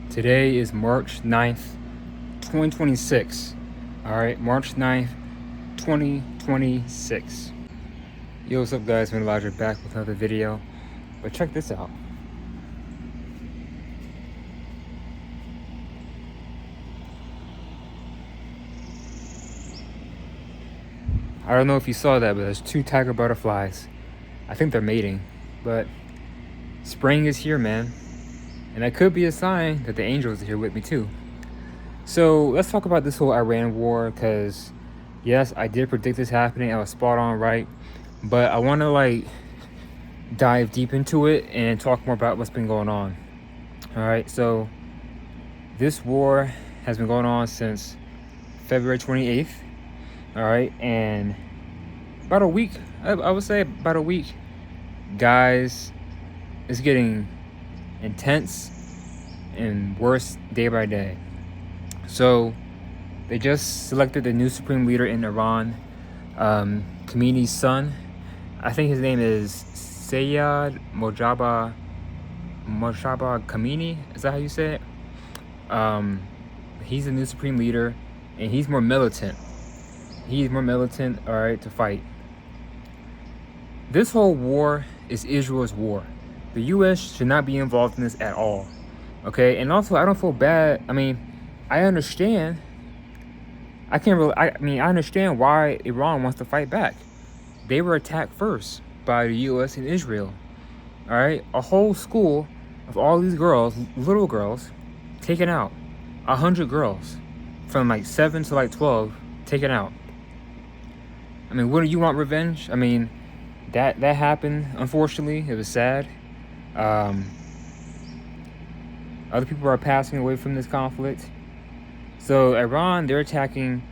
Today is March 9th, 2026. Alright, March 9th, 2026. Yo, what's up guys, I'm Elijah back with another video. But check this out. I don't know if you saw that, but there's two tiger butterflies. I think they're mating. But spring is here, man. And that could be a sign that the angels are here with me too. So let's talk about this whole Iran war, because yes, I did predict this happening. I was spot on right. But I want to dive deep into it and talk more about what's been going on. All right, so this war has been going on since February 28th. All right, and about a week, I would say about a week, guys, it's getting intense and worse day by day. So they just selected the new supreme leader in Iran, Khamenei's son. I think his name is Sayyid Mojtaba Khamenei. Is that how you say it? He's the new supreme leader, and he's more militant. All right, to fight. This whole war is Israel's war. The U.S. should not be involved in this at all. Okay, and also I don't feel bad. I mean, I understand. I understand why Iran wants to fight back. They were attacked first by the U.S. and Israel. All right, a whole school of all these girls, little girls, taken out. 100 girls, from 7 to 12, taken out. I mean, what do you want, revenge? I mean, that happened. Unfortunately, it was sad. Other people are passing away from this conflict. So Iran, they're attacking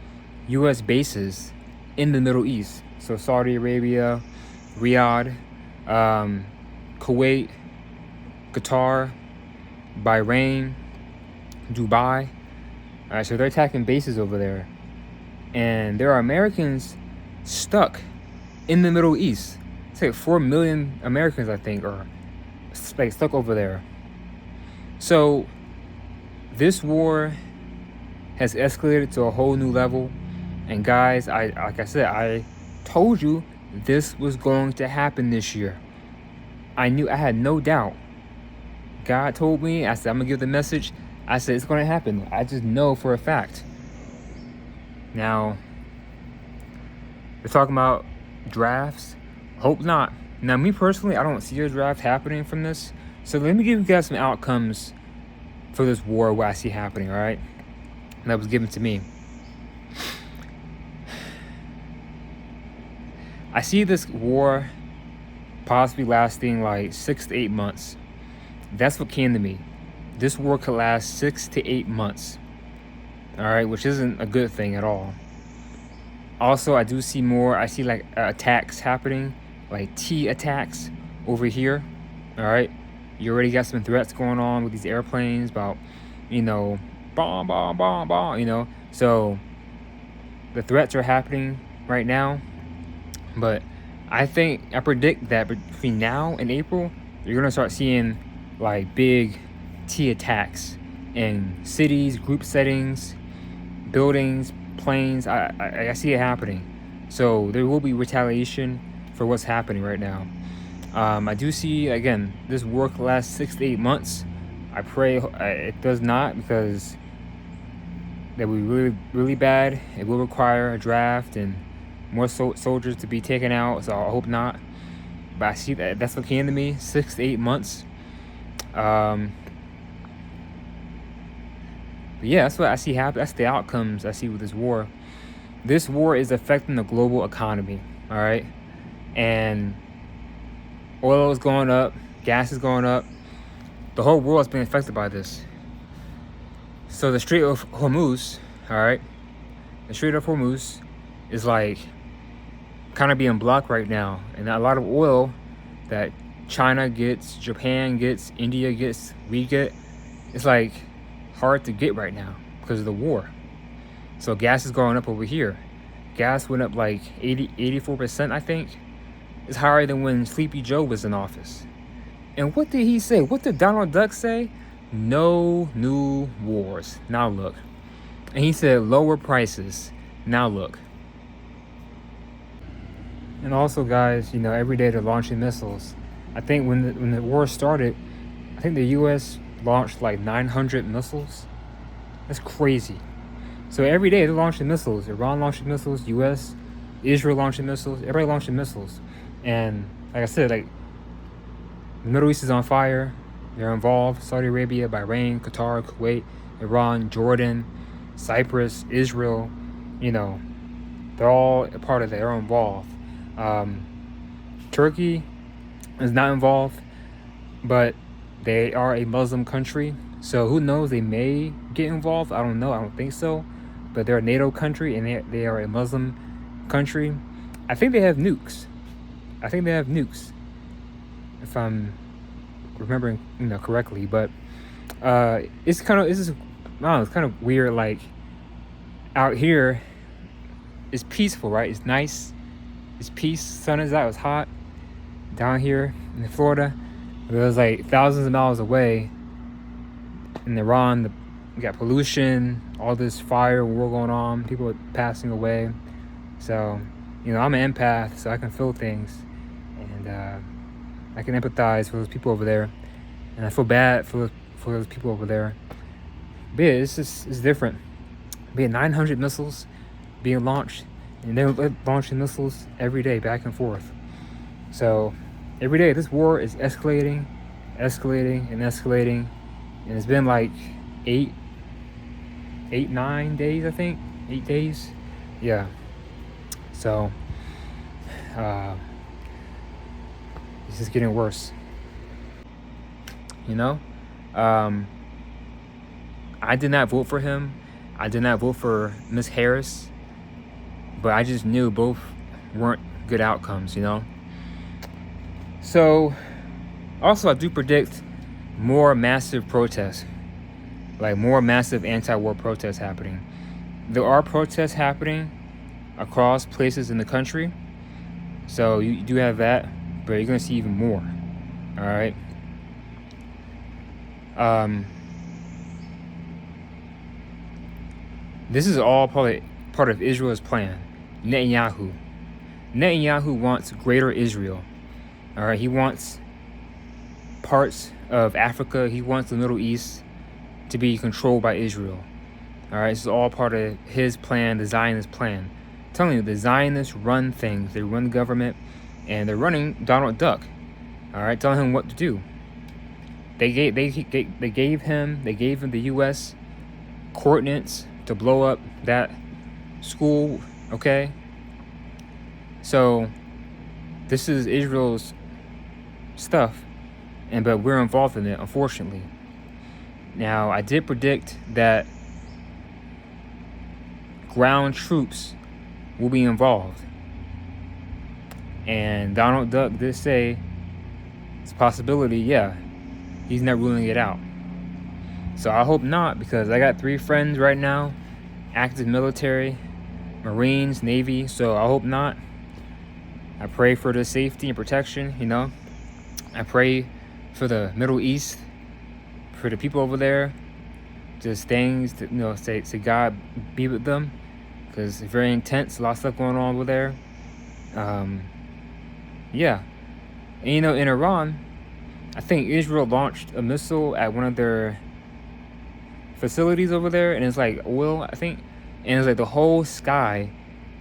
U.S. bases in the Middle East. So Saudi Arabia, Riyadh, Kuwait, Qatar, Bahrain, Dubai. All right, so they're attacking bases over there. And there are Americans stuck in the Middle East. It's 4 million Americans, I think, are stuck over there. So this war has escalated to a whole new level. And guys, like I said, I told you this was going to happen this year. I had no doubt. God told me, I said, I'm gonna give the message. I said, it's gonna happen. I just know for a fact. Now, they're talking about drafts. Hope not. Now, me personally, I don't see a draft happening from this. So let me give you guys some outcomes for this war, what I see happening, all right? That was given to me. I see this war possibly lasting 6 to 8 months. That's what came to me. This war could last 6 to 8 months. All right, which isn't a good thing at all. Also, I do see more. I see attacks happening, T attacks over here. All right, you already got some threats going on with these airplanes about, bomb, bomb, bomb, bomb. So the threats are happening right now. But I predict that between now and April, you're gonna start seeing big T attacks in cities, group settings, buildings, planes. I see it happening. So there will be retaliation for what's happening right now. I do see, again, this war could last 6 to 8 months. I pray it does not, because that would be really, really bad. It will require a draft and more soldiers to be taken out, so I hope not. But I see that's what came to me, 6 to 8 months. But yeah, that's what I see happen. That's the outcomes I see with this war. This war is affecting the global economy, all right? And oil is going up, gas is going up. The whole world is being affected by this. So the Strait of Hormuz, all right? The Strait of Hormuz is kind of being blocked right now. And a lot of oil that China gets, Japan gets, India gets, we get, it's hard to get right now because of the war. So gas is going up over here. Gas went up 84%, I think. It's higher than when Sleepy Joe was in office. And what did he say? What did Donald Duck say? no new wars. Now look. And he said lower prices. Now look. And also, guys, you know, every day they're launching missiles. I think when the war started, I think the U.S. launched like 900 missiles. That's crazy. So every day they're launching missiles. Iran launching missiles. U.S., Israel launching missiles. Everybody launching missiles. And like I said, like the Middle East is on fire. They're involved. Saudi Arabia, Bahrain, Qatar, Kuwait, Iran, Jordan, Cyprus, Israel. You know, they're all a part of it. They're involved. Turkey is not involved, but they are a Muslim country. So who knows? They may get involved. I don't know. I don't think so. But they're a NATO country, and they are a Muslim country. I think they have nukes. If I'm remembering, you know, correctly. But it's kind of weird. Like out here, it's peaceful, right? It's nice. It's peace. Sun is out. It's hot. Down here in Florida, it was like thousands of miles away. In Iran, we got pollution, all this fire war going on. People are passing away. So, you know, I'm an empath, so I can feel things, and I can empathize for those people over there, and I feel bad for those people over there. But yeah, it's different. Being 900 missiles being launched, and they're launching missiles every day, back and forth. So every day this war is escalating, and it's been like 9 days, I think. 8 days, yeah. So it's just getting worse, you know. I did not vote for him. I did not vote for Miss Harris, but I just knew both weren't good outcomes, you know. So also I do predict more massive protests, like more massive anti-war protests happening. There are protests happening across places in the country, so you do have that, but you're gonna see even more. All right. This is all probably part of Israel's plan. Netanyahu wants greater Israel. All right, he wants parts of Africa. He wants the Middle East to be controlled by Israel. All right, this is all part of his plan, the Zionist plan. I'm telling you, the Zionists run things. They run the government, and they're running Donald Duck. All right, telling him what to do. They gave him the U.S. coordinates to blow up that school. Okay, so this is Israel's stuff, but we're involved in it, unfortunately. Now, I did predict that ground troops will be involved, and Donald Duck did say it's a possibility. Yeah, he's not ruling it out. So I hope not, because I got 3 friends right now, active military, Marines, Navy, so I hope not. I pray for their safety and protection, you know. I pray for the Middle East, for the people over there, just things that, you know, say God be with them, because it's very intense, a lot of stuff going on over there. Yeah. And, you know, in Iran, I think Israel launched a missile at one of their facilities over there, and it's like oil, I think, and it's like the whole sky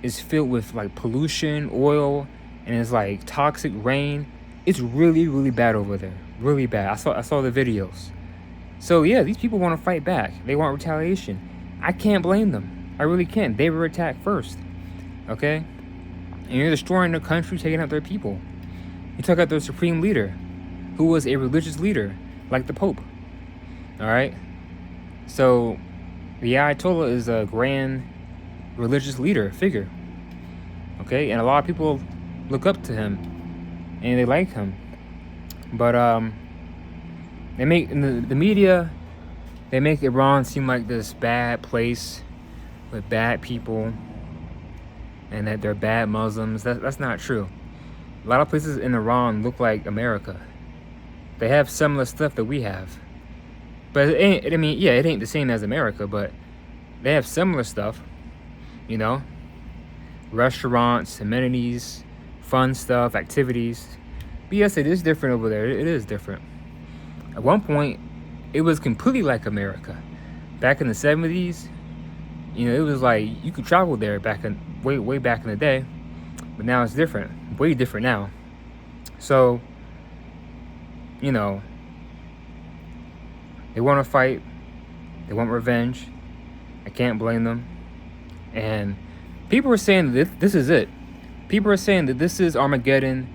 is filled with like pollution, oil, and it's like toxic rain. It's really, really bad over there, really bad. I saw the videos. So yeah, these people want to fight back. They want retaliation. I can't blame them. I really can't. They were attacked first, okay? And you're destroying their country, taking out their people. You took out their supreme leader, who was a religious leader, like the Pope. All right. So the Ayatollah is a grand religious leader figure, okay, and a lot of people look up to him and they like him, but they make in the media, they make Iran seem like this bad place with bad people and that they're bad Muslims. That's not true. A lot of places in Iran look like America. They have similar stuff that we have. But it ain't, I mean, yeah, it ain't the same as America, but they have similar stuff, you know, restaurants, amenities, fun stuff, activities. But yes, it is different over there. It is different. At one point, it was completely like America. Back in the 70s, you know, it was like you could travel there back in way back in the day, but now it's different, way different now. So, you know, they want to fight, they want revenge. I can't blame them. And people are saying that this is it. People are saying that this is Armageddon.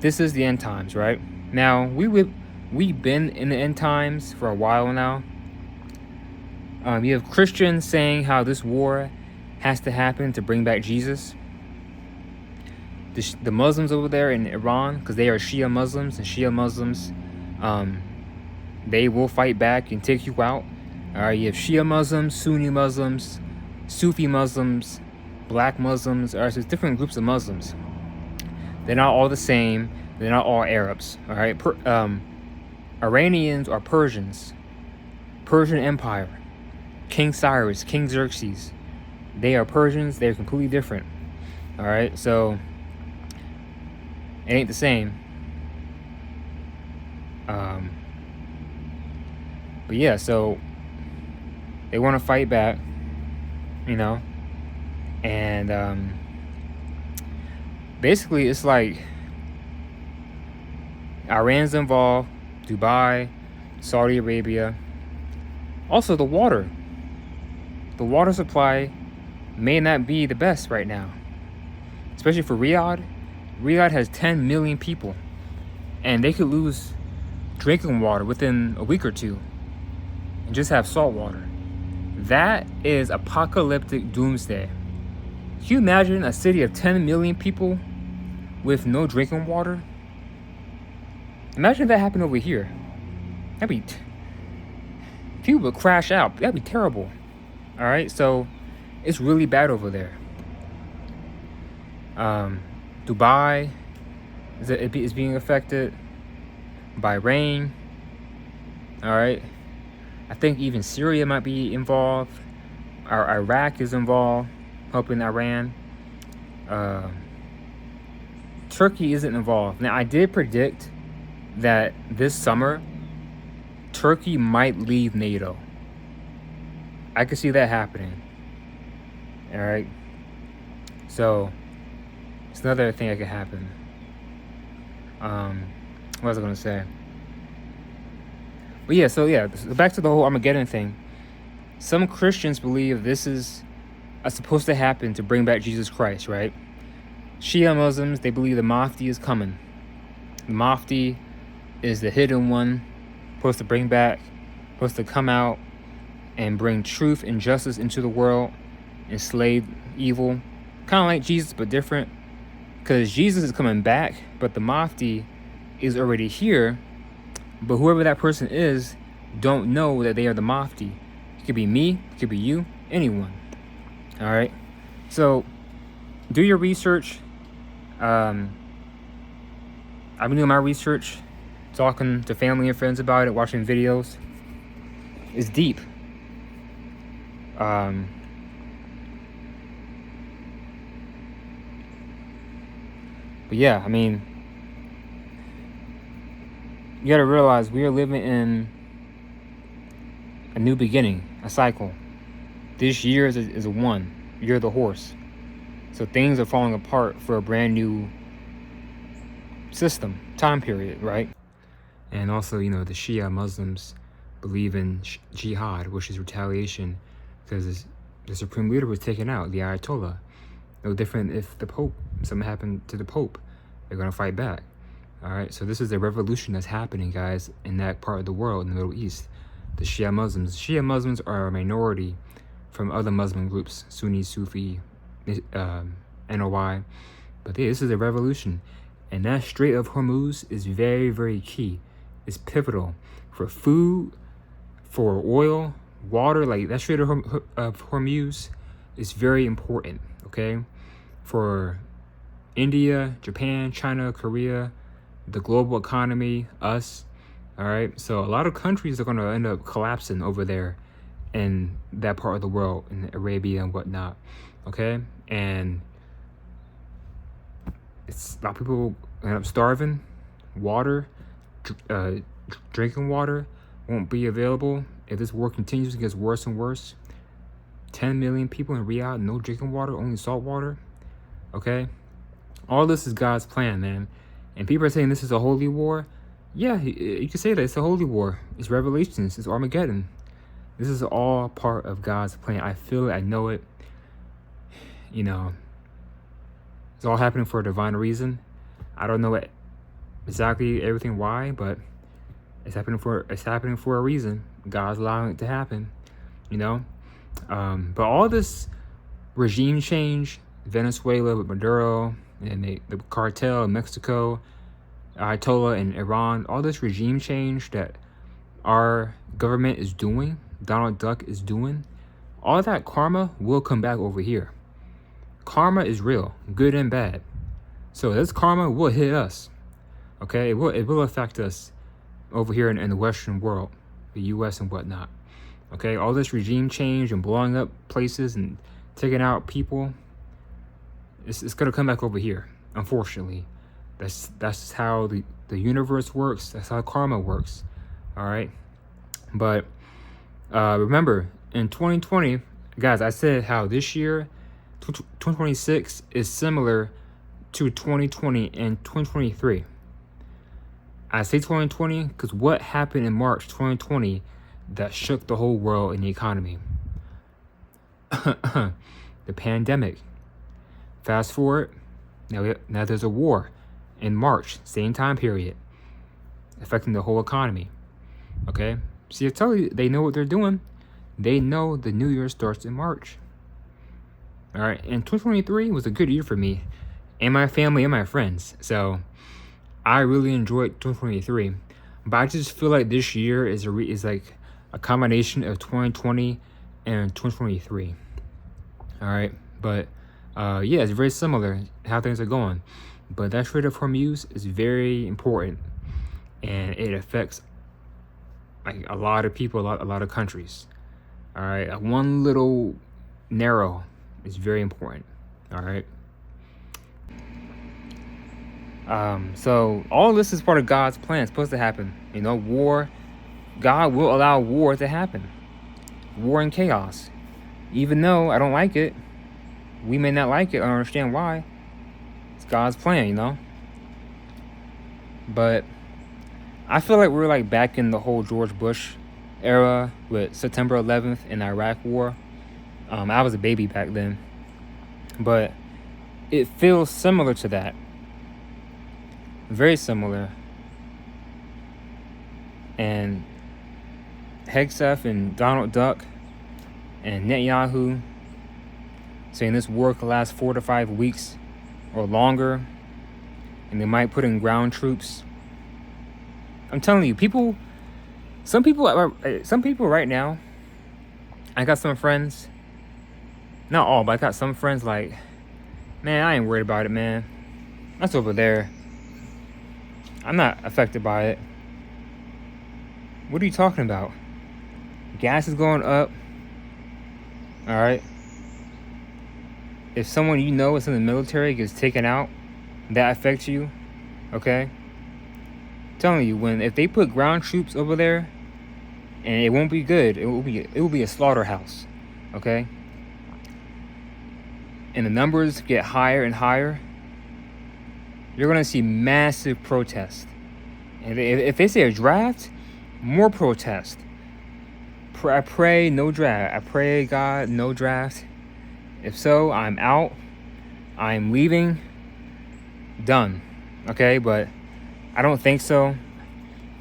This is the end times, right? Now, we've been in the end times for a while now. You have Christians saying how this war has to happen to bring back Jesus. The Muslims over there in Iran, because they are Shia Muslims, and Shia Muslims, they will fight back and take you out. All right, you have Shia Muslims, Sunni Muslims, Sufi Muslims, Black Muslims. All right, so it's different groups of Muslims. They're not all the same. They're not all Arabs. All right, Iranians are Persians, Persian Empire, King Cyrus, King Xerxes. They are Persians. They're completely different. All right, so it ain't the same. But yeah, so they want to fight back, you know, and basically it's like Iran's involved, Dubai, Saudi Arabia. Also, the water supply may not be the best right now, especially for Riyadh. Riyadh has 10 million people, and they could lose drinking water within a week or two and just have salt water. That is apocalyptic doomsday. Can you imagine a city of 10 million people with no drinking water? Imagine if that happened over here. People would crash out. That'd be terrible. All right, so it's really bad over there. Dubai is being affected by rain. All right, I think even Syria might be involved. Iraq is involved, helping Iran. Turkey isn't involved. Now, I did predict that this summer Turkey might leave NATO. I could see that happening. All right, so it's another thing that could happen. What was I gonna say? But yeah, so back to the whole Armageddon thing. Some Christians believe this is supposed to happen to bring back Jesus Christ, right? Shia Muslims, they believe the Mahdi is coming. The Mahdi is the hidden one, supposed to come out and bring truth and justice into the world, enslave evil. Kind of like Jesus, but different. Because Jesus is coming back, but the Mahdi is already here. But whoever that person is, don't know that they are the Mahdi. It could be me, it could be you, anyone. All right? So, do your research. I've been doing my research, talking to family and friends about it, watching videos. It's deep. But yeah, I mean, you gotta realize we are living in a new beginning, a cycle. This year is a one. You're the horse. So things are falling apart for a brand new system, time period, right? And also, you know, the Shia Muslims believe in jihad, which is retaliation, because the supreme leader was taken out, the Ayatollah. No different if something happened to the Pope, they're gonna fight back. All right, so this is a revolution that's happening, guys, in that part of the world, in the Middle East. The Shia Muslims. Shia Muslims are a minority from other Muslim groups, Sunni, Sufi, NOI. But yeah, this is a revolution. And that Strait of Hormuz is very, very key. It's pivotal for food, for oil, water. Like that Strait of Hormuz is very important, okay? For India, Japan, China, Korea, the global economy, us. All right, so a lot of countries are going to end up collapsing over there in that part of the world, in Arabia and whatnot. Okay, and it's a lot of people end up starving. Water, drinking water won't be available if this war continues. It gets worse and worse. 10 million people in Riyadh, no drinking water, only salt water. Okay, all this is God's plan, man. And people are saying this is a holy war. Yeah, you can say that it's a holy war. It's Revelations. It's Armageddon. This is all part of God's plan. I feel it. I know it. You know, it's all happening for a divine reason. I don't know exactly everything why, but it's happening for a reason. God's allowing it to happen. You know, but all this regime change, Venezuela with Maduro and the cartel in Mexico, Ayatollah in Iran, all this regime change that our government is doing, Donald Duck is doing, all that karma will come back over here. Karma is real, good and bad. So this karma will hit us. Okay, it will affect us over here in the Western world, the U.S. and whatnot. Okay, all this regime change and blowing up places and taking out people, it's gonna come back over here. Unfortunately, that's how the universe works. That's how karma works. All right, but remember in 2020, guys, I said how this year, 2026 is similar to 2020 and 2023. I say 2020 because what happened in March 2020 that shook the whole world and the economy? The pandemic. Fast forward, now there's a war in March, same time period, affecting the whole economy. Okay? See, I tell you, they know what they're doing. They know the new year starts in March. All right, and 2023 was a good year for me and my family and my friends. So I really enjoyed 2023, but I just feel like this year is like a combination of 2020 and 2023. All right, but yeah, it's very similar how things are going, but that trade of Hormuz is very important, and it affects like a lot of people, a lot of countries. All right, one little narrow is very important. All right. So all this is part of God's plan. It's supposed to happen. You know, war. God will allow war to happen. War and chaos. Even though I don't like it, we may not like it or understand why. It's God's plan, you know. But I feel like we're like back in the whole George Bush era with September 11th and Iraq War. I was a baby back then, but it feels similar to that. Very similar. And Hegseth and Donald Duck and Netanyahu saying this war could last 4 to 5 weeks or longer, and they might put in ground troops. I'm telling you, some people right now, I got some friends, not all, but I got some friends like, man, I ain't worried about it, man. That's over there. I'm not affected by it. What are you talking about? Gas is going up. All right. If someone you know is in the military gets taken out, that affects you. Okay. I'm telling you, if they put ground troops over there, and it won't be good. It will be a slaughterhouse. Okay. And the numbers get higher and higher, you're gonna see massive protest. And if they say a draft, more protest. I pray no draft. I pray God no draft. If so, I'm out. I'm leaving. Done. Okay, but I don't think so.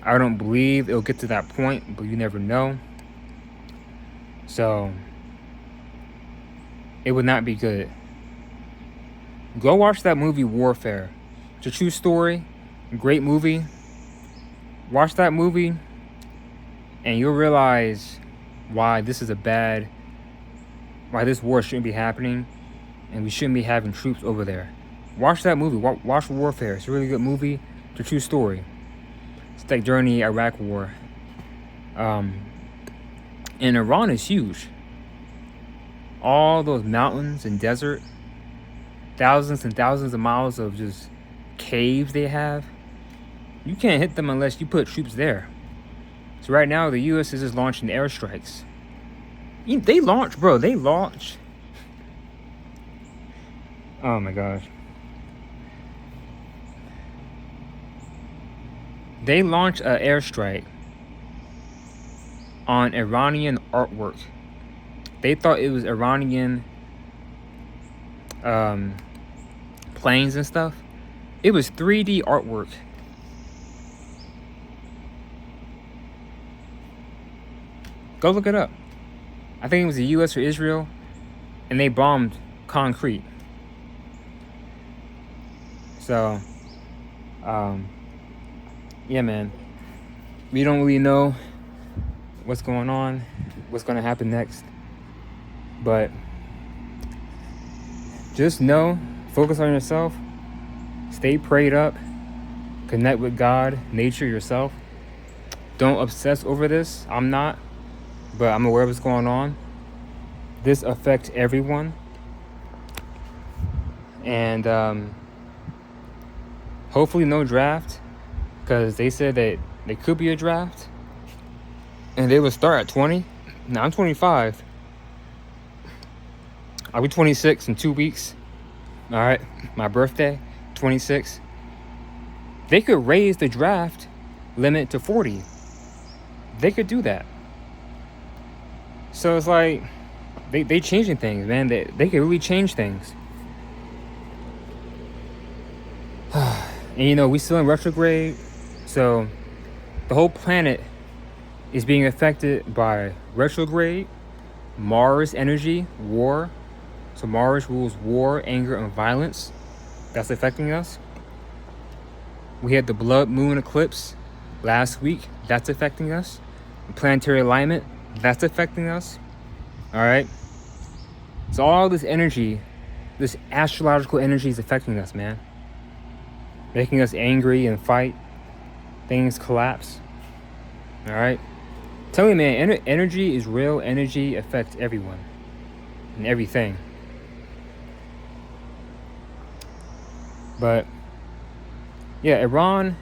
I don't believe it'll get to that point, but you never know. So it would not be good. Go watch that movie Warfare. It's a true story. Great movie. Watch that movie and you'll realize why this war shouldn't be happening and we shouldn't be having troops over there. Watch that movie. Watch Warfare. It's a really good movie. It's a true story. like during the Iraq War. And Iran is huge. All those mountains and desert, thousands and thousands of miles of just caves they have. You can't hit them unless you put troops there. So right now, the U.S. is just launching airstrikes. They launch, bro. They launch. Oh my gosh. They launch an airstrike on Iranian artwork. They thought it was Iranian planes and stuff. It was 3D artwork. Go look it up. I think it was the U.S. or Israel, and they bombed concrete. So, yeah, man. We don't really know what's going on, what's going to happen next. But just know, focus on yourself, stay prayed up, connect with God, nature, yourself. Don't obsess over this. I'm not, but I'm aware of what's going on. This affects everyone. And hopefully no draft, because they said that there could be a draft. And they would start at 20. Now I'm 25. I'll be 26 in 2 weeks. All right, my birthday, 26. They could raise the draft limit to 40. They could do that. So it's like they changing things, man. They could really change things. And you know, we still in retrograde, so the whole planet is being affected by retrograde, Mars energy, war. So Mars rules war, anger, and violence. That's affecting us. We had the blood moon eclipse last week. That's affecting us. The planetary alignment, that's affecting us. All right. So all this energy, this astrological energy is affecting us, man. Making us angry and fight. Things collapse. All right. Tell me, man, energy is real. Energy affects everyone and everything. But yeah, Iran,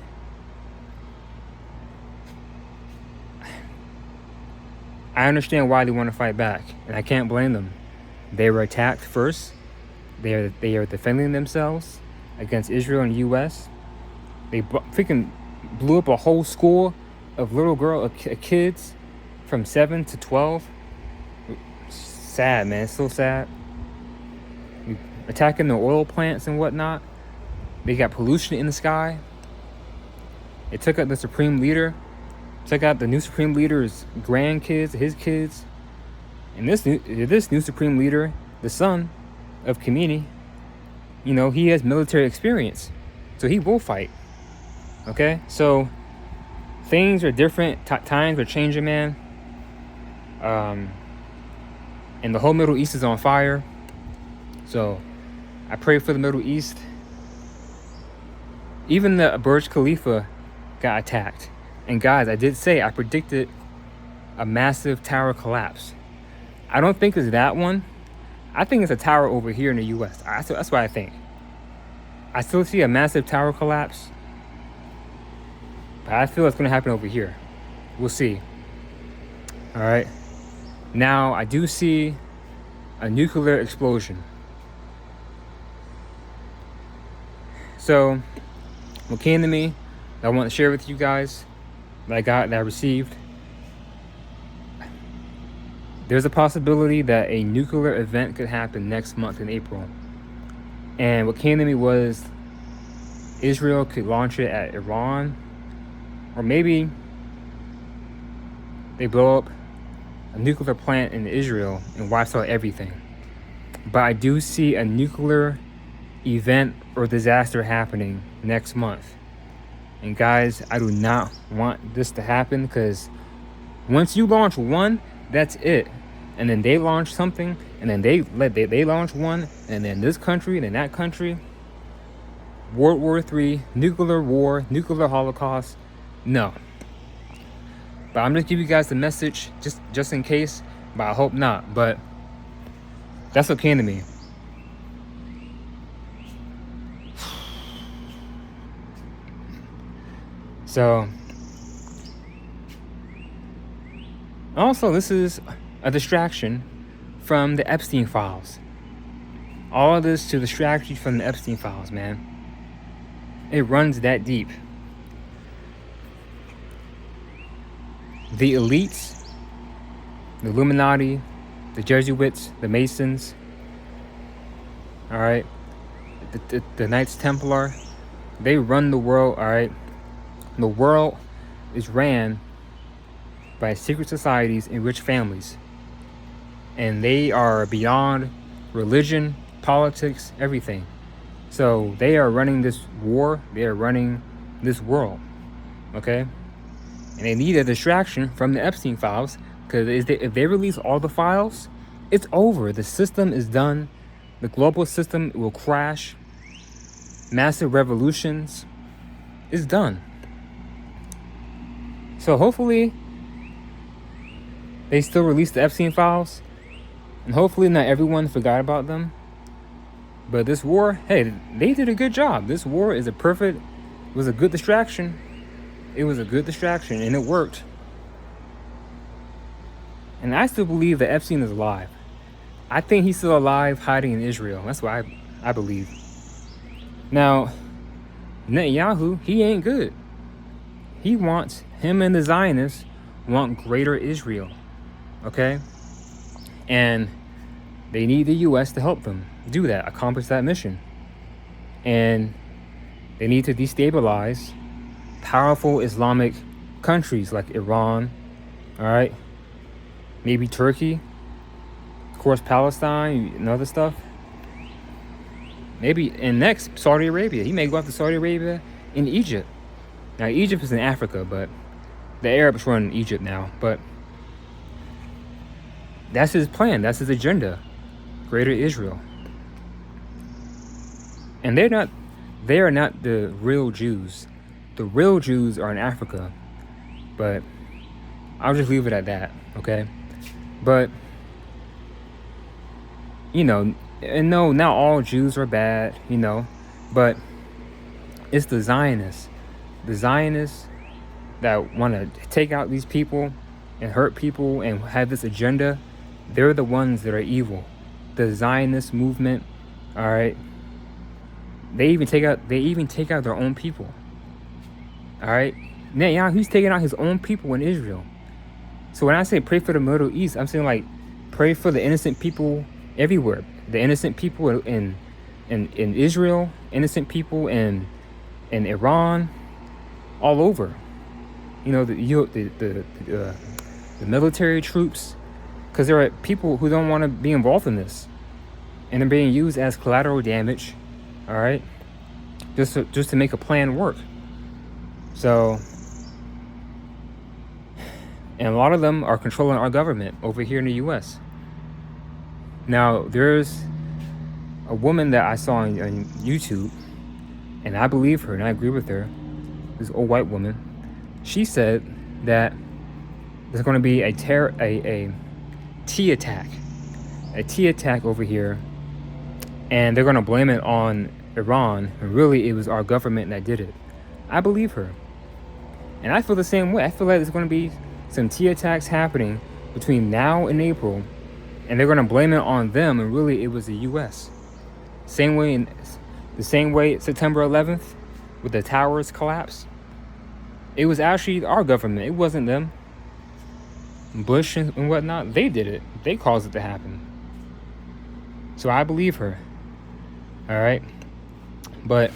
I understand why they want to fight back, and I can't blame them. They were attacked first. They are defending themselves against Israel and U.S. They freaking blew up a whole school of little kids from 7 to 12. Sad, man. It's so sad. Attacking the oil plants and whatnot. They got pollution in the sky. It took out the supreme leader. Took out the new supreme leader's grandkids, his kids. And this new supreme leader, the son of Khomeini, you know, he has military experience. So he will fight. Okay? So things are different. Times are changing, man. And the whole Middle East is on fire. So I pray for the Middle East. Even the Burj Khalifa got attacked. And guys, I did say I predicted a massive tower collapse. I don't think it's that one. I think it's a tower over here in the U.S. That's what I think. I still see a massive tower collapse. But I feel it's going to happen over here. We'll see. All right. Now, I do see a nuclear explosion. So, what came to me, that I want to share with you guys, that I received. There's a possibility that a nuclear event could happen next month in April. And what came to me was Israel could launch it at Iran, or maybe they blow up a nuclear plant in Israel and wipes out everything. But I do see a nuclear event or disaster happening next month. And guys, I do not want this to happen, because once you launch one, that's it. And then they launch something, and then they launch one, and then this country, and then that country. World War III, nuclear war, nuclear holocaust. No. But I'm just giving you guys the message just in case, but I hope not. But that's what came to me. So also, this is a distraction from the Epstein files. All of this to distract you from the Epstein files, man. It runs that deep. The elites, the Illuminati, the Jesuits, the Masons, all right, the Knights Templar, they run the world, all right? The world is ran by secret societies and rich families. And they are beyond religion, politics, everything. So they are running this war. They are running this world, okay? And they need a distraction from the Epstein files, because if they release all the files, it's over. The system is done. The global system will crash. Massive revolutions is done. So hopefully they still release the Epstein files, and hopefully not everyone forgot about them. But this war, hey, they did a good job. This war is was a good distraction. It was a good distraction, and it worked. And I still believe that Epstein is alive. I think he's still alive, hiding in Israel. That's what I believe. Now, Netanyahu, he ain't good. Him and the Zionists want greater Israel, okay? And they need the U.S. to help them do that, accomplish that mission. And they need to destabilize powerful Islamic countries like Iran, all right? Maybe Turkey, of course, Palestine and other stuff. Maybe, and next, Saudi Arabia. He may go after Saudi Arabia and Egypt. Now, Egypt is in Africa, but the Arabs run Egypt now. But that's his plan. That's his agenda. Greater Israel. And they are not the real Jews. The real Jews are in Africa. But I'll just leave it at that, okay? But, you know, and no, not all Jews are bad, you know, but it's the Zionists that want to take out these people and hurt people and have this agenda. They're the ones that are evil. The Zionist movement, all right, they even take out their own people, all right. Netanyahu, he's taking out his own people in Israel. So when I say pray for the Middle East, I'm saying like pray for the innocent people everywhere. The innocent people in Israel, innocent people in Iran, all over. You know, the military troops, because there are people who don't want to be involved in this, and they're being used as collateral damage. All right, just to make a plan work. So, and a lot of them are controlling our government over here in the U.S. Now, there's a woman that I saw on YouTube, and I believe her, and I agree with her. This old white woman. She said that there's going to be a tea attack over here, and they're going to blame it on Iran, and really it was our government that did it. I believe her, and I feel the same way. I feel like there's going to be some tea attacks happening between now and April, and they're going to blame it on them, and really it was the U.S. The same way September 11th with the towers collapsed. It was actually our government. It wasn't them. Bush and whatnot, they did it. They caused it to happen. So I believe her. All right. But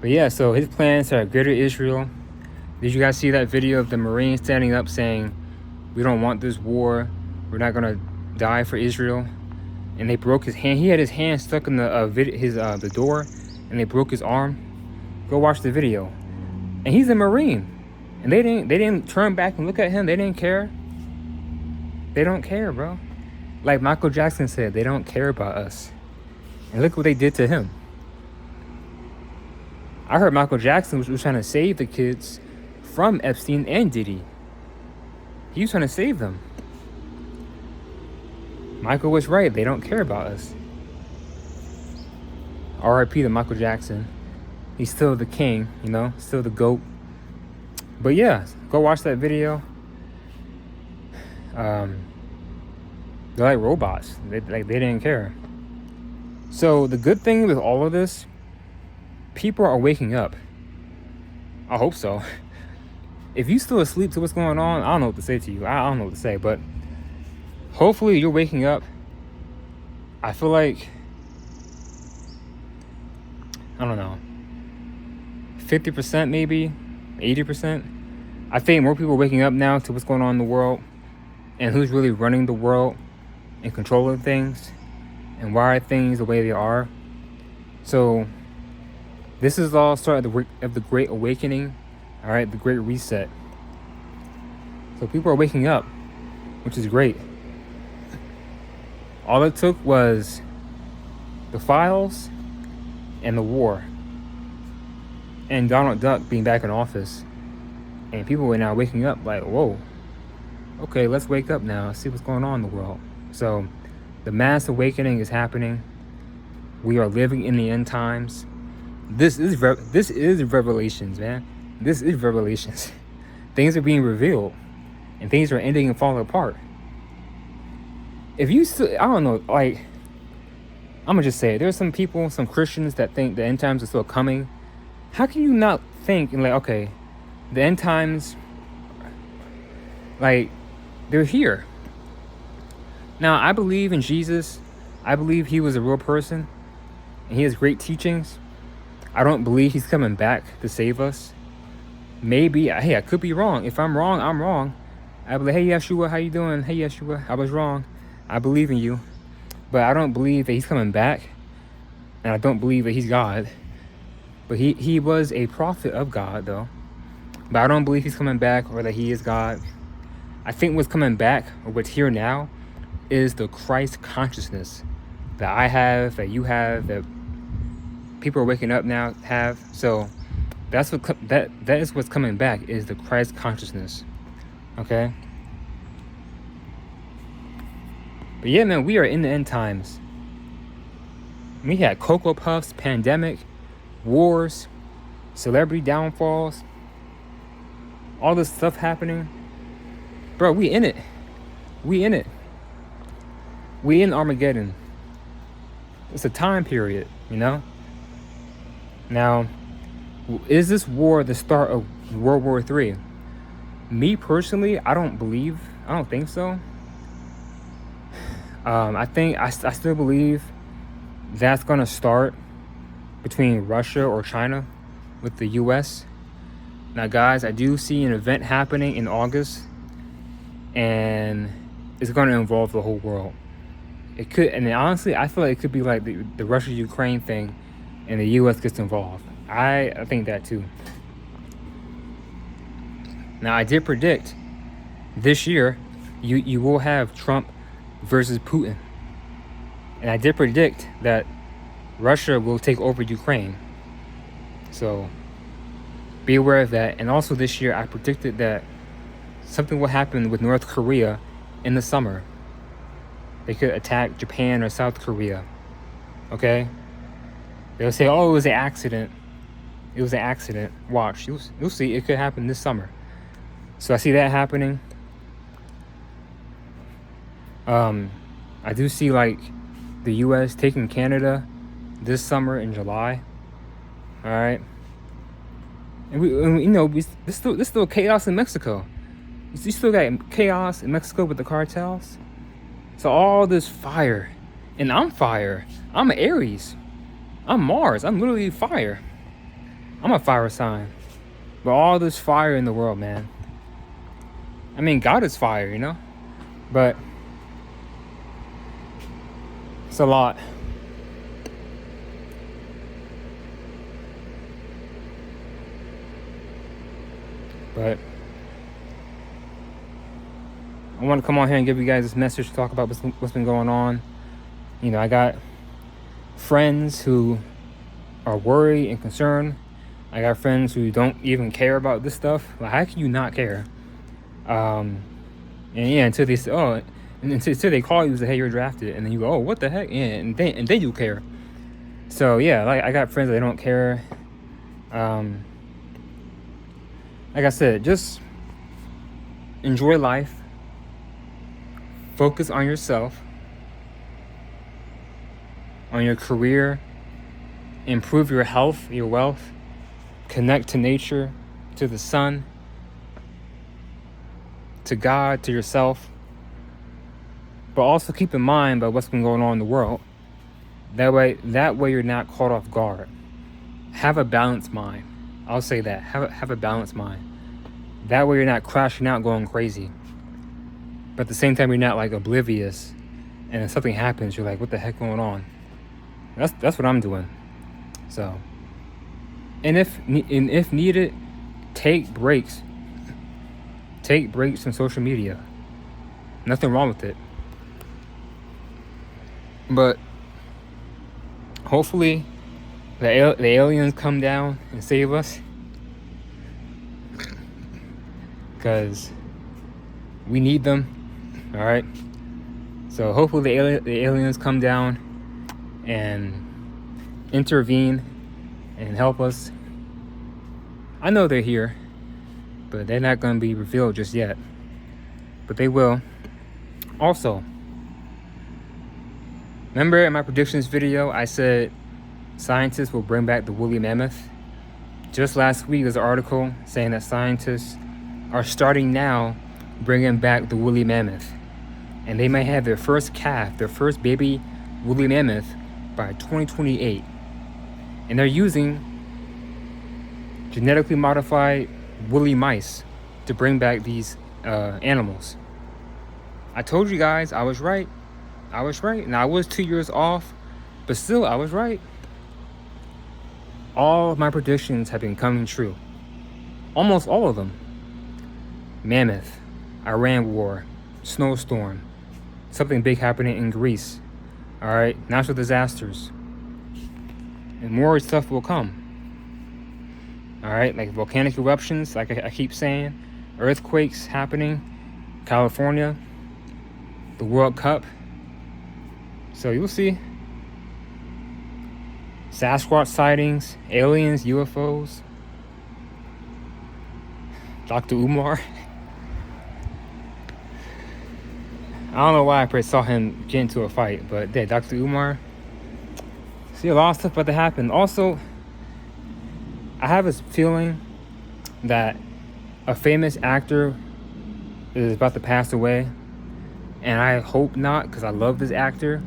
yeah, so his plans are greater Israel. Did you guys see that video of the Marine standing up saying, "We don't want this war. We're not gonna die for Israel"? And they broke his hand. He had his hand stuck in the door, and they broke his arm. Go watch the video. And he's a Marine, and they didn't turn back and look at him. They didn't care. They don't care, bro. Like Michael Jackson said, they don't care about us. And look what they did to him. I heard Michael Jackson was trying to save the kids from Epstein and Diddy. He was trying to save them. Michael was right. They don't care about us. R.I.P. to Michael Jackson. He's still the king, you know, still the GOAT. But yeah, go watch that video. They're like robots. They didn't care. So the good thing with all of this, people are waking up. I hope so. If you still asleep to what's going on, I don't know what to say to you. I don't know what to say, but hopefully you're waking up. I feel like, I don't know, 50% maybe, 80%. I think more people are waking up now to what's going on in the world and who's really running the world and controlling things and why are things the way they are. So this is all start of the Great Awakening, all right, the Great Reset. So people are waking up, which is great. All it took was the files and the war and Donald Duck being back in office, and people were now waking up like, whoa, okay, let's wake up now, see what's going on in the world. So the mass awakening is happening. We are living in the end times. This is revelations, man. This is revelations. Things are being revealed and things are ending and falling apart. If you still, I don't know, like, I'm gonna just say it. There's some people, some Christians that think the end times are still coming. How can you not think and like, okay, the end times, like, they're here. Now, I believe in Jesus. I believe he was a real person and he has great teachings. I don't believe he's coming back to save us. Maybe, hey, I could be wrong. If I'm wrong, I'm wrong. I'd be like, hey, Yeshua, how you doing? Hey, Yeshua, I was wrong. I believe in you. But I don't believe that he's coming back. And I don't believe that he's God. But he was a prophet of God, though. But I don't believe he's coming back or that he is God. I think what's coming back, or what's here now, is the Christ consciousness that I have, that you have, that people are waking up now have. So that's what that is what's coming back, is the Christ consciousness. Okay? But yeah, man, we are in the end times. We had Cocoa Puffs, pandemic, wars, celebrity downfalls, all this stuff happening. Bro, we in it. We in it. We in Armageddon. It's a time period, you know? Now, is this war the start of World War III? Me personally, I don't think so. I still believe that's gonna start between Russia or China with the US. Now guys, I do see an event happening in August and it's gonna involve the whole world. It could, and honestly, I feel like it could be like the Russia-Ukraine thing and the US gets involved. I think that too. Now I did predict this year you will have Trump versus Putin. And I did predict that Russia will take over Ukraine. So be aware of that. And also this year I predicted that something will happen with North Korea in the summer. They could attack Japan or South Korea. Okay? They'll say, oh, it was an accident. It was an accident. Watch. You'll see. It could happen this summer. So I see that happening. I do see like the US taking Canada this summer in July. All right. And there's still chaos in Mexico. You still got chaos in Mexico with the cartels. So all this fire, and I'm fire. I'm an Aries. I'm Mars. I'm literally fire. I'm a fire sign. But all this fire in the world, man. I mean, God is fire, you know? But it's a lot. But I want to come on here and give you guys this message to talk about what's been going on. You know, I got friends who are worried and concerned I got friends who don't even care about this stuff. Like, how can you not care? And yeah, until they say, oh, and until they call you and say, hey, you're drafted, and then you go, oh, what the heck? Yeah, and then you care. So yeah, like I got friends that don't care. Like I said, just enjoy life. Focus on yourself, on your career, improve your health, your wealth, connect to nature, to the sun, to God, to yourself. But also keep in mind about what's been going on in the world. That way you're not caught off guard. Have a balanced mind. I'll say that. Have a balanced mind. That way you're not crashing out going crazy. But at the same time, you're not like oblivious, and if something happens, you're like, what the heck going on? That's what I'm doing. So, and if needed, take breaks. Take breaks from social media. Nothing wrong with it. But hopefully the aliens come down and save us, because we need them. All right. So hopefully the aliens come down and intervene and help us. I know they're here, but they're not going to be revealed just yet. But they will. Also, remember in my predictions video, I said scientists will bring back the woolly mammoth? Just last week, there's an article saying that scientists are starting now bringing back the woolly mammoth. And they may have their first calf, their first baby woolly mammoth by 2028. And they're using genetically modified woolly mice to bring back these animals. I told you guys I was right. I was right. Now, I was 2 years off, but still, I was right. All of my predictions have been coming true. Almost all of them. Mammoth, Iran war, snowstorm, something big happening in Greece. All right, natural disasters. And more stuff will come. All right, like volcanic eruptions, like I keep saying, earthquakes happening, California, the World Cup. So you'll see. Sasquatch sightings, aliens, UFOs. Dr. Umar. I don't know why I saw him get into a fight, but yeah, Dr. Umar. See, a lot of stuff about to happen. Also, I have this feeling that a famous actor is about to pass away. And I hope not, because I love this actor.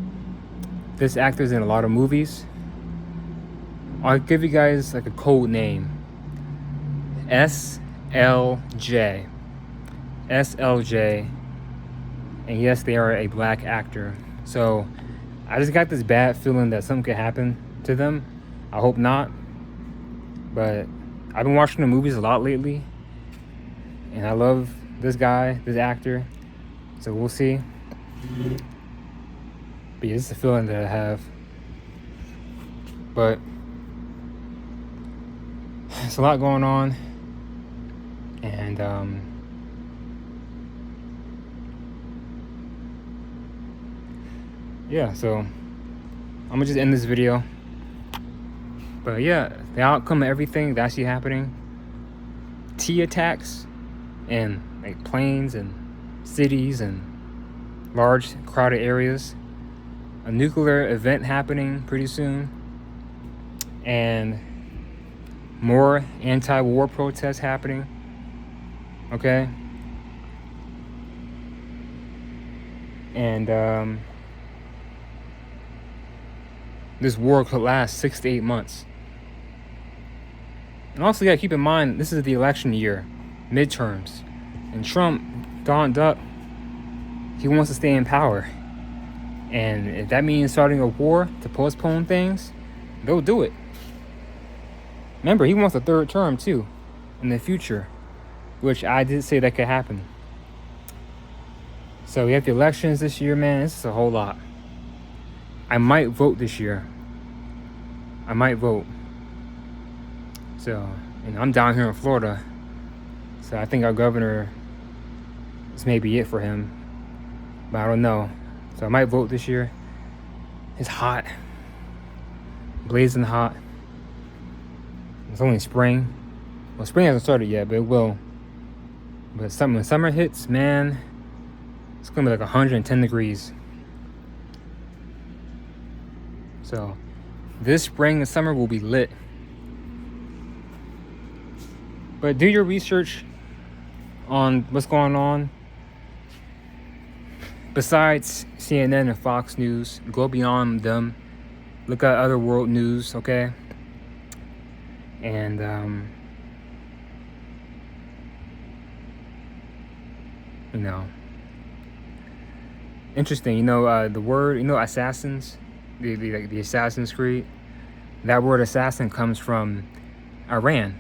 This actor's in a lot of movies. I'll give you guys like a code name. SLJ. SLJ. And yes, they are a black actor. So I just got this bad feeling that something could happen to them. I hope not. But I've been watching the movies a lot lately. And I love this guy, this actor. So we'll see. But yeah, this is a feeling that I have. But there's a lot going on. And yeah, so I'm gonna just end this video. But yeah, the outcome of everything that's actually happening, T attacks and like planes and cities and large crowded areas, a nuclear event happening pretty soon, and more anti-war protests happening. Okay. And this war could last 6 to 8 months. And also, you gotta keep in mind, this is the election year, midterms, and Trump dawned up. He wants to stay in power, and if that means starting a war to postpone things, they'll do it. Remember, he wants a third term too in the future, which I did say that could happen. So we have the elections this year, man. This is a whole lot. I might vote this year. I might vote. So, and I'm down here in Florida, so I think our governor, this may be it for him, but I don't know. So I might vote this year. It's hot, blazing hot. It's only spring. Well, spring hasn't started yet, but it will. But when summer hits, man, it's gonna be like 110 degrees. So this spring and summer will be lit. But do your research on what's going on. Besides CNN and Fox News, go beyond them. Look at other world news, okay? And you know, interesting. The word, assassins, the Assassin's Creed. That word assassin comes from Iran,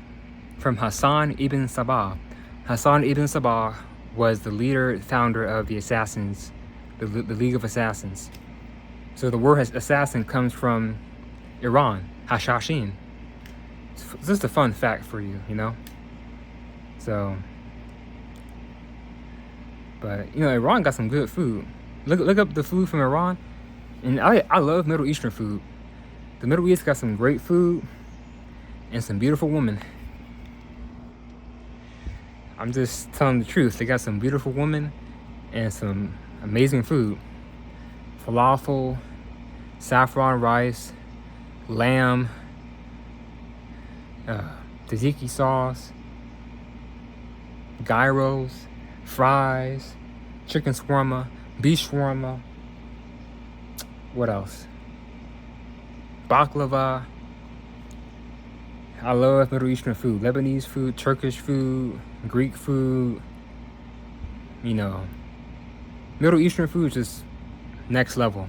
from Hassan ibn Sabah. Hassan ibn Sabah was the leader, founder of the Assassins, the League of Assassins. So the word assassin comes from Iran, Hashashin. It's just a fun fact for you, So, but Iran got some good food. Look up the food from Iran, and I love Middle Eastern food. The Middle East got some great food and some beautiful women. I'm just telling the truth. They got some beautiful women and some amazing food. Falafel, saffron rice, lamb, tzatziki sauce, gyros, fries, chicken shawarma, beef shawarma. What else? Baklava. I love Middle Eastern food. Lebanese food, Turkish food, Greek food. Middle Eastern food is just next level.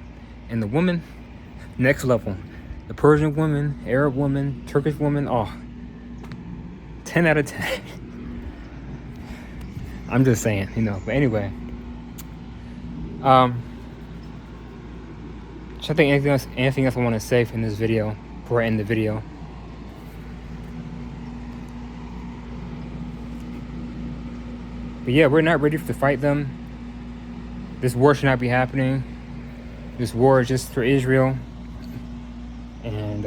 And the woman, next level. The Persian woman, Arab woman, Turkish woman, 10 out of 10. I'm just saying, But anyway. So I think anything else I want to say in this video before I end the video. But yeah, we're not ready to fight them. This war should not be happening. This war is just for Israel. And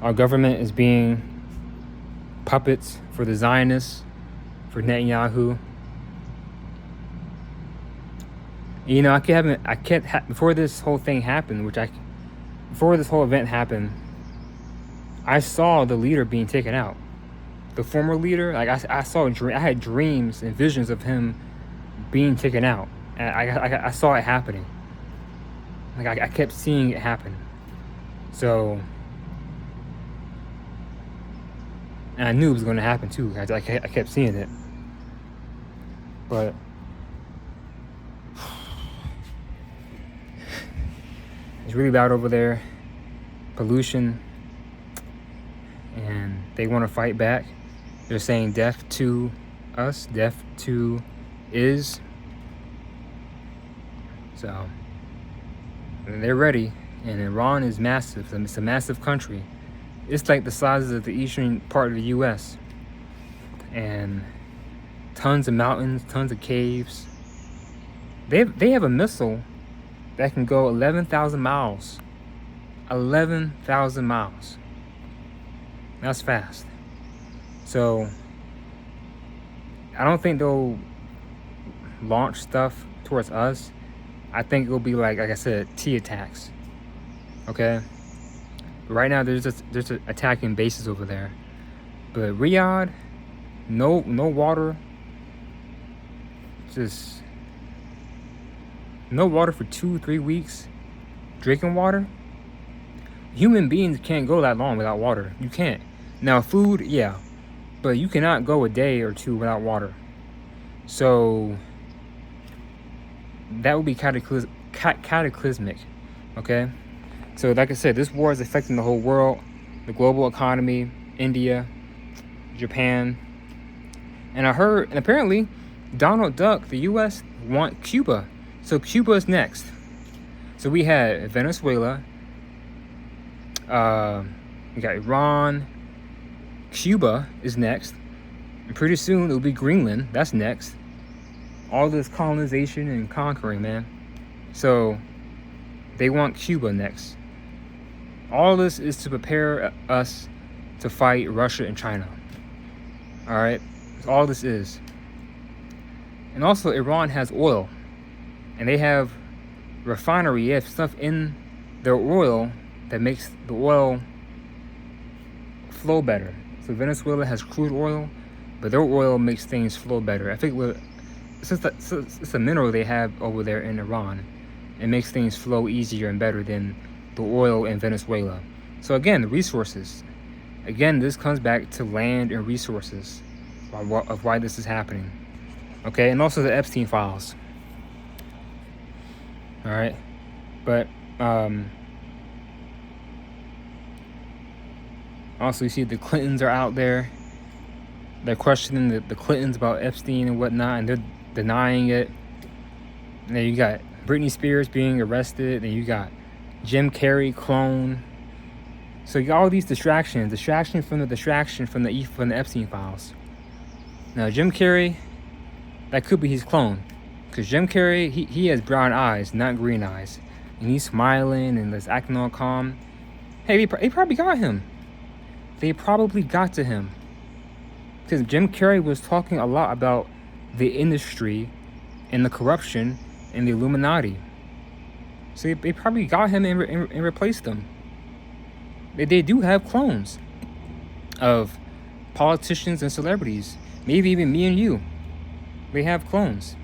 our government is being puppets for the Zionists, for Netanyahu. Before this whole thing happened, before this whole event happened, I saw the leader being taken out. The former leader, I had dreams and visions of him being taken out. And I saw it happening. I kept seeing it happen. So, and I knew it was going to happen too. I kept seeing it. But it's really loud over there. Pollution. And they want to fight back. They're saying death to us, death to is. So, they're ready. And Iran is massive. It's a massive country. It's like the size of the eastern part of the U.S. And tons of mountains, tons of caves. They have a missile that can go 11,000 miles. 11,000 miles. That's fast. So, I don't think they'll launch stuff towards us. I think it'll be like I said, T attacks. Okay? But right now, there's attacking bases over there. But Riyadh, no water. Just no water for 2-3 weeks. Drinking water. Human beings can't go that long without water. You can't. Now, food, yeah. But you cannot go a day or two without water. So, that would be cataclysmic. Okay? So, like I said, this war is affecting the whole world. The global economy, India, Japan. And apparently, Donald Duck, the U.S., want Cuba. So, Cuba is next. So, we had Venezuela, We got Iran. Cuba is next. And pretty soon it'll be Greenland. That's next. All this colonization and conquering, man. So they want Cuba next. All this is to prepare us to fight Russia and China. All right? That's all this is. And also, Iran has oil. And they have refinery. They have stuff in their oil that makes the oil flow better. So Venezuela has crude oil, but their oil makes things flow better. I think it's a mineral they have over there in Iran. It makes things flow easier and better than the oil in Venezuela. So again, the resources. Again, this comes back to land and resources of why this is happening. Okay, and also the Epstein files. All right, but also you see the Clintons are out there. They're questioning the Clintons about Epstein and whatnot, and they're denying it. And then you got Britney Spears being arrested, and you got Jim Carrey clone. So you got all these distraction from the Epstein files. Now Jim Carrey, that could be his clone, because Jim Carrey he has brown eyes, not green eyes, and he's smiling and just acting all calm. Hey, they probably got him. They probably got to him, because Jim Carrey was talking a lot about the industry and the corruption and the Illuminati. So they probably got him and replaced him. They do have clones of politicians and celebrities. Maybe even me and you. They have clones.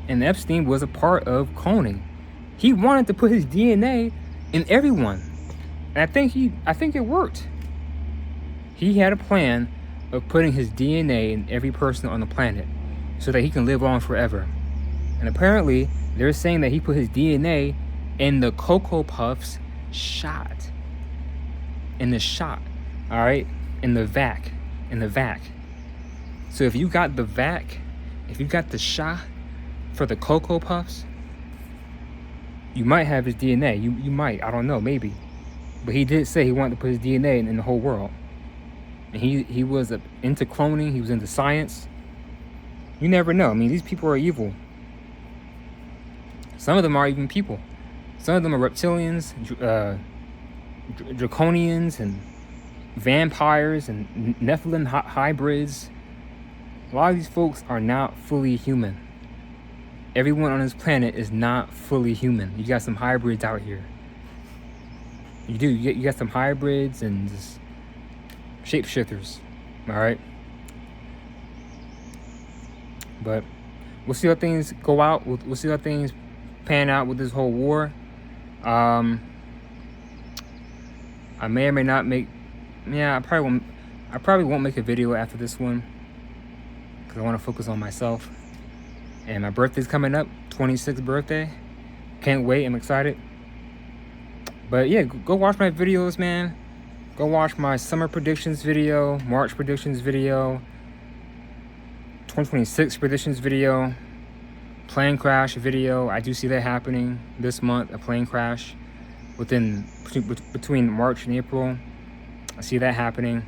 And Epstein was a part of cloning. He wanted to put his DNA in everyone. And I think it worked. He had a plan of putting his DNA in every person on the planet so that he can live on forever. And apparently, they're saying that he put his DNA in the Cocoa Puffs shot. In the shot, all right? In the vac. So if you got the vac, if you got the shot for the Cocoa Puffs, you might have his DNA. You might, I don't know, maybe. But he did say he wanted to put his DNA in the whole world. And he was into cloning, he was into science. You never know. I mean, these people are evil. Some of them are even people. Some of them are reptilians, draconians, and vampires, and Nephilim hybrids. A lot of these folks are not fully human. Everyone on this planet is not fully human. You got some hybrids out here. You do. You got some hybrids and just shapeshifters. All right. But we'll see how things go out. We'll see how things pan out with this whole war. I may or may not make. Yeah, I probably won't make a video after this one, because I want to focus on myself. And my birthday's coming up, 26th birthday. Can't wait. I'm excited. But yeah, go watch my videos, man. Go watch my summer predictions video, March predictions video, 2026 predictions video, plane crash video. I do see that happening this month, a plane crash between March and April. I see that happening.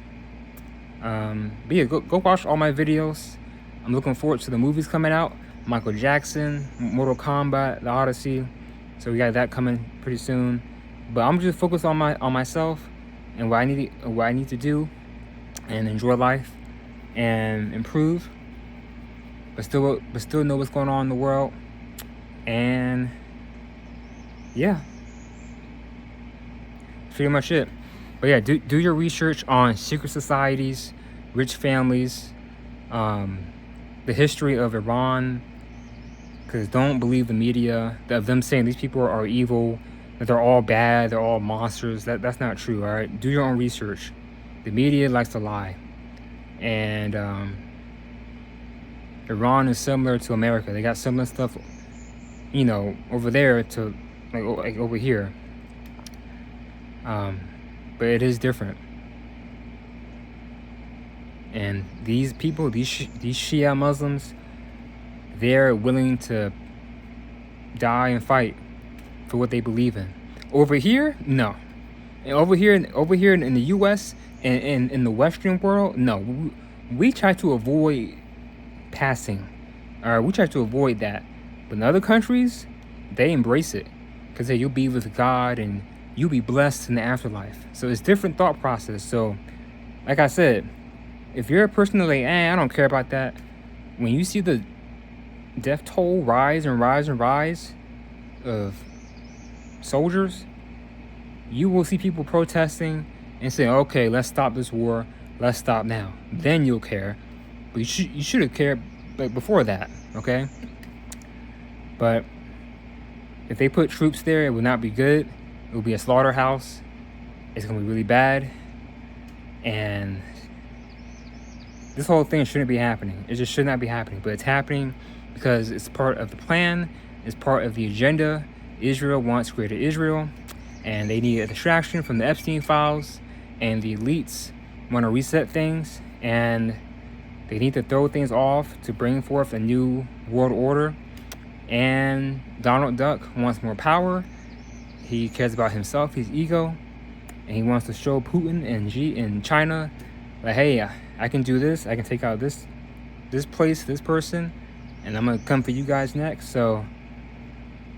But yeah, go watch all my videos. I'm looking forward to the movies coming out. Michael Jackson, Mortal Kombat, The Odyssey. So we got that coming pretty soon. But I'm just focused on myself and what I need to do and enjoy life and improve. But still know what's going on in the world. And yeah. Pretty much it. But yeah, do your research on secret societies, rich families, the history of Iran, because don't believe the media of them saying these people are evil, that they're all bad, they're all monsters. That's not true. All right, do your own research. The media likes to lie, and Iran is similar to America. They got similar stuff, over there to like over here. But it is different. And these people, these Shia Muslims, they're willing to die and fight for what they believe in. Over here, no. And over here in the U.S. and in the Western world, no, we try to avoid passing. All right, we try to avoid that. But in other countries, they embrace it because you'll be with God and you'll be blessed in the afterlife. So it's different thought process. So, like I said, if you're a person that's like, I don't care about that, when you see the death toll rise and rise and rise of soldiers, you will see people protesting and saying, okay, let's stop this war. Let's stop now. Then you'll care. But you should have cared before that, okay? But if they put troops there, it would not be good. It will be a slaughterhouse. It's going to be really bad. And this whole thing shouldn't be happening. It just should not be happening. But it's happening because it's part of the plan. It's part of the agenda. Israel wants greater Israel. And they need a distraction from the Epstein files. And the elites want to reset things. And they need to throw things off to bring forth a new world order. And Donald Duck wants more power. He cares about himself, his ego. And he wants to show Putin and Xi in China, like, hey, I can do this. I can take out this place, this person, and I'm gonna come for you guys next. So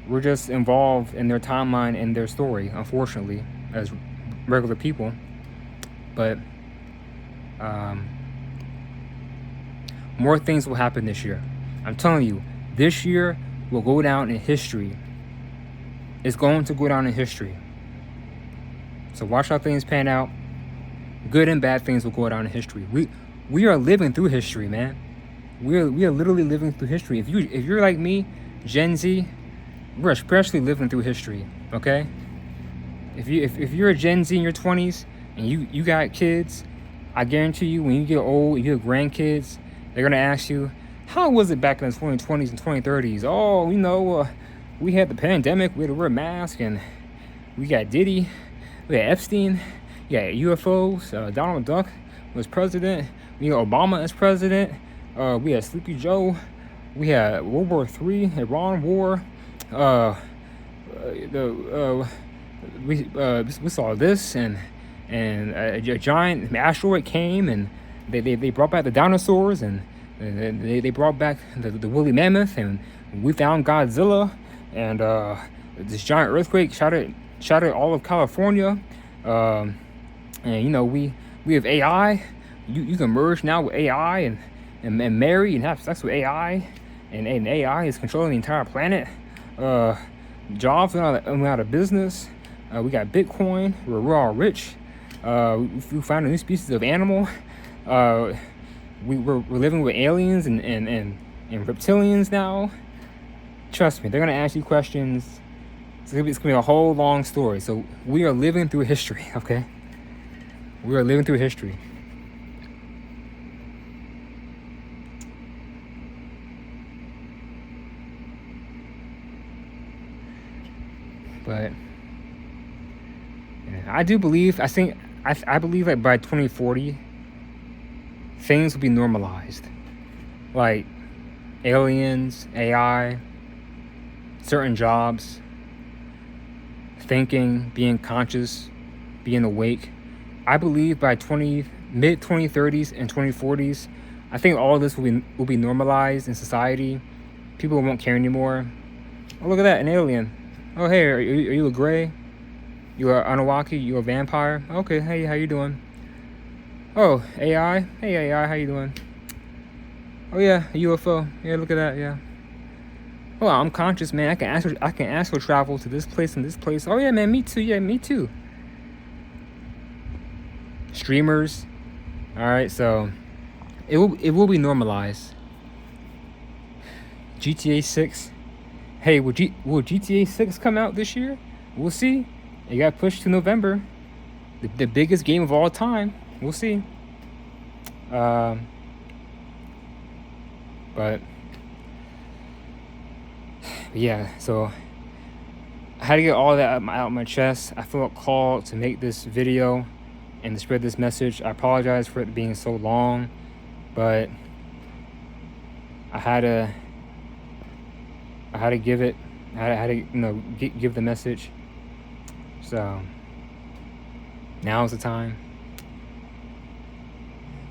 we're just involved in their timeline and their story, unfortunately, as regular people. But more things will happen this year. I'm telling you, this year will go down in history. It's going to go down in history. So watch how things pan out. Good and bad things will go down in history. We are living through history, man. We are literally living through history. If you're like me, Gen Z, we're especially living through history. Okay. If you're a Gen Z in your 20s and you got kids, I guarantee you when you get old, you have grandkids, they're gonna ask you, how was it back in the 2020s and 2030s? Oh, we had the pandemic, we had to wear a mask, and we got Diddy, we had Epstein, we got UFOs, Donald Duck was president, we had Obama as president, we had Sleepy Joe, we had World War III, Iran War, we saw this, and a giant asteroid came, and they brought back the dinosaurs, and they brought back the woolly mammoth, and we found Godzilla, and this giant earthquake shattered all of California, and we have AI. You can merge now with AI and marry and have sex with AI, and AI is controlling the entire planet. Jobs went out of business. We got Bitcoin. We're all rich. We found a new species of animal. We're living with aliens and reptilians now. Trust me, they're gonna ask you questions. It's gonna be a whole long story. So we are living through history, okay? We are living through history. But yeah, I believe that by 2040 things will be normalized, like aliens, AI, certain jobs, thinking, being conscious, being awake. I believe by mid 2030s and 2040s, I think all of this will be normalized in society. People won't care anymore. Oh, look at that, an alien. Oh, hey, are you a gray? You are Anunnaki? You a vampire? Okay, hey, how you doing? Oh, AI? Hey, AI, how you doing? Oh, yeah, a UFO. Yeah, look at that, yeah. Oh, I'm conscious, man. I can ask for travel to this place and this place. Oh, yeah, man, me too. Yeah, me too. Streamers. All right, so it will be normalized. GTA 6. Hey, will GTA 6 come out this year? We'll see. It got pushed to November. The biggest game of all time. We'll see. But yeah, so I had to get all that out my chest. I felt called to make this video and to spread this message. I apologize for it being so long, but I had to give it. I had to give the message. So Now's the time.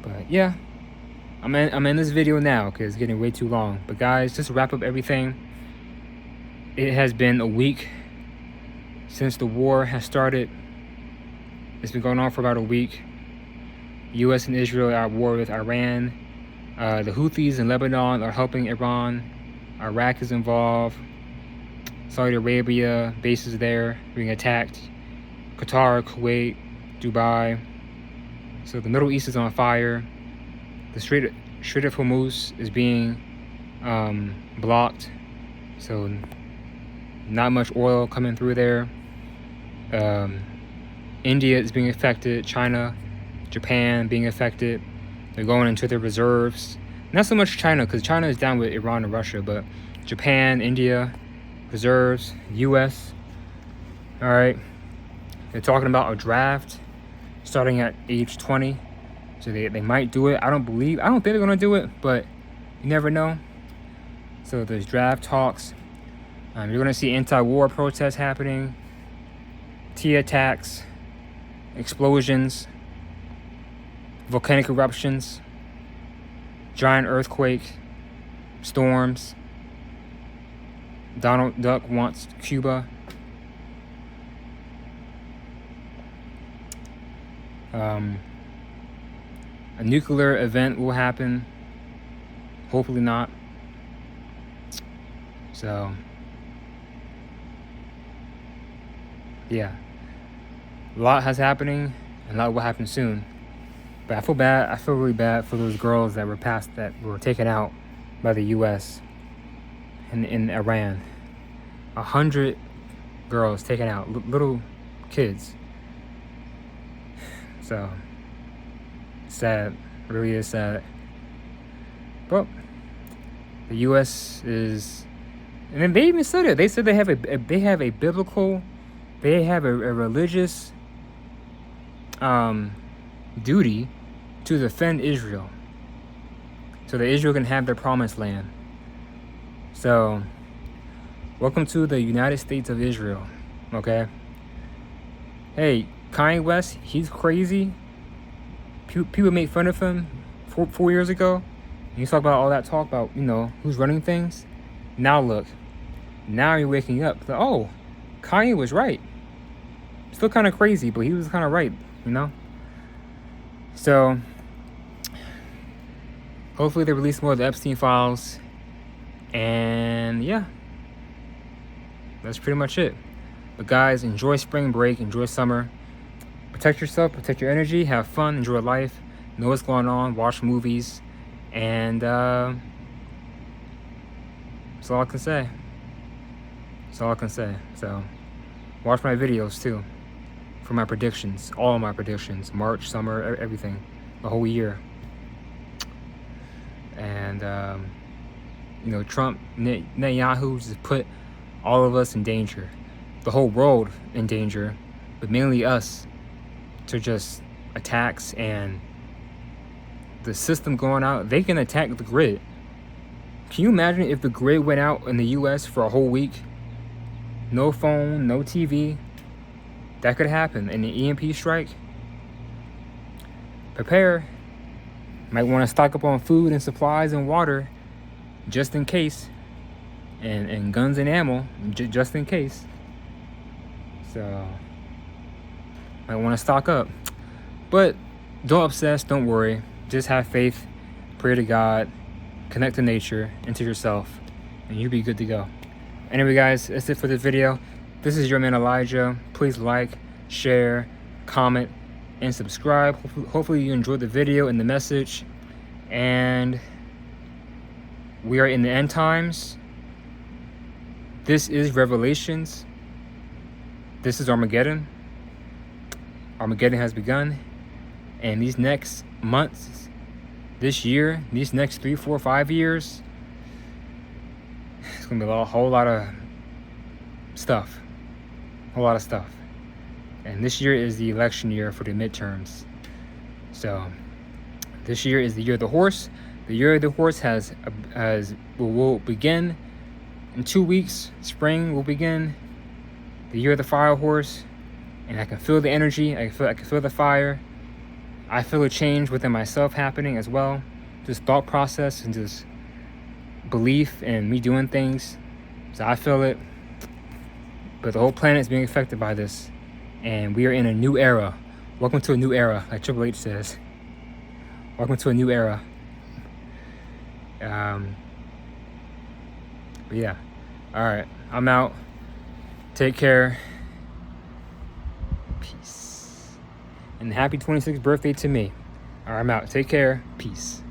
But yeah, I'm in this video now because it's getting way too long. But guys, just to wrap up everything, it has been a week since the war has started. It's been going on for about a week. U.S. and Israel are at war with Iran. The Houthis in Lebanon are helping Iran. Iraq is involved. Saudi Arabia, bases there being attacked. Qatar, Kuwait, Dubai. So the Middle East is on fire. The Strait of Hormuz is being blocked. So not much oil coming through there. India is being affected. China, Japan being affected. They're going into their reserves. Not so much China, because China is down with Iran and Russia, but Japan, India, reserves, US. All right. They're talking about a draft starting at age 20. So they might do it. I don't think they're going to do it, but you never know. So there's draft talks. You're going to see anti-war protests happening, tea attacks, explosions, volcanic eruptions, giant earthquake, storms. Donald Duck wants Cuba. A nuclear event will happen. Hopefully not. So, yeah. A lot has happening, and a lot will happen soon. But I feel bad. I feel really bad for those girls that were taken out by the U.S. in Iran. 100 girls taken out, little kids. So sad, really is sad. But the U.S. is, and then they even said it. They said they have a religious duty to defend Israel, so that Israel can have their promised land. So, welcome to the United States of Israel, okay? Hey, Kanye West, he's crazy. People made fun of him 4 years ago. And you talk about all that talk about, who's running things. Now look, now you're waking up. Oh, Kanye was right. Still kind of crazy, but he was kind of right, So, hopefully they release more of the Epstein files. And yeah, that's pretty much it. But guys, enjoy spring break, enjoy summer. Protect yourself, protect your energy, have fun, enjoy life, know what's going on, watch movies, and that's all I can say. That's all I can say. So, watch my videos too, for my predictions, all of my predictions, March, summer, everything, the whole year. And Trump, Netanyahu just put all of us in danger, the whole world in danger, but mainly us, to just attacks and the system going out. They can attack the grid. Can you imagine if the grid went out in the US for a whole week? No phone, no TV. That could happen. And the EMP strike. Prepare. Might want to stock up on food and supplies and water just in case. And guns and ammo just in case. So might want to stock up. But don't obsess, don't worry. Just have faith, pray to God, connect to nature and to yourself, and you'll be good to go. Anyway guys, that's it for this video. This is your man Elijah. Please like, share, comment, and subscribe. Hopefully you enjoyed the video and the message. And we are in the end times. This is Revelations. This is Armageddon. Armageddon has begun. And these next months, this year, these next 3, 4, 5 years, it's going to be a whole lot of stuff. A lot of stuff. And this year is the election year for the midterms. So this year is the year of the horse. The year of the horse will begin in 2 weeks. Spring will begin. The year of the fire horse And I can feel the energy. I can feel the fire. I feel a change within myself happening as well. Just thought process and just belief and me doing things. So I feel it. But the whole planet is being affected by this. And we are in a new era. Welcome to a new era, like Triple H says. Welcome to a new era. But yeah. Alright. I'm out. Take care. Peace. And happy 26th birthday to me. Alright, I'm out. Take care. Peace.